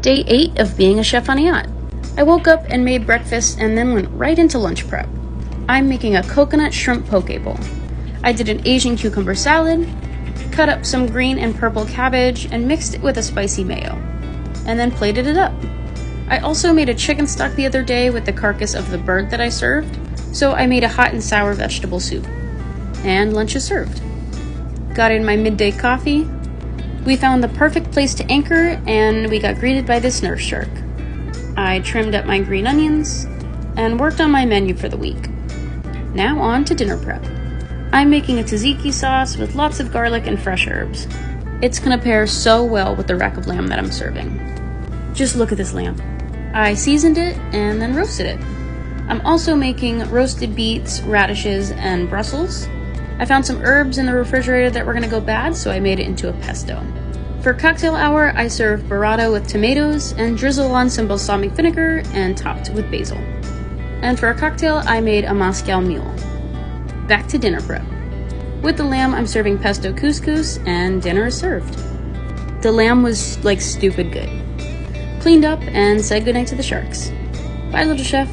Day 8 of being a chef on a yacht. I woke up and made breakfast and then went right into lunch prep. I'm making a coconut shrimp poke bowl. I did an Asian cucumber salad, cut up some green and purple cabbage and mixed it with a spicy mayo, and then plated it up. I also made a chicken stock the other day with the carcass of the bird that I served, so I made a hot and sour vegetable soup. And lunch is served. Got in my midday coffee. We found the perfect place to anchor, and we got greeted by this nurse shark. I trimmed up my green onions and worked on my menu for the week. Now on to dinner prep. I'm making a tzatziki sauce with lots of garlic and fresh herbs. It's gonna pair so well with the rack of lamb that I'm serving. Just look at this lamb. I seasoned it and then roasted it. I'm also making roasted beets, radishes, and Brussels. I found some herbs in the refrigerator that were gonna go bad, so I made it into a pesto. For cocktail hour, I serve burrata with tomatoes and drizzle on some balsamic vinegar and topped with basil. And for a cocktail, I made a Moscow Mule. Back to dinner prep. With the lamb, I'm serving pesto couscous, and dinner is served. The lamb was like stupid good. Cleaned up and said goodnight to the sharks. Bye, little chef.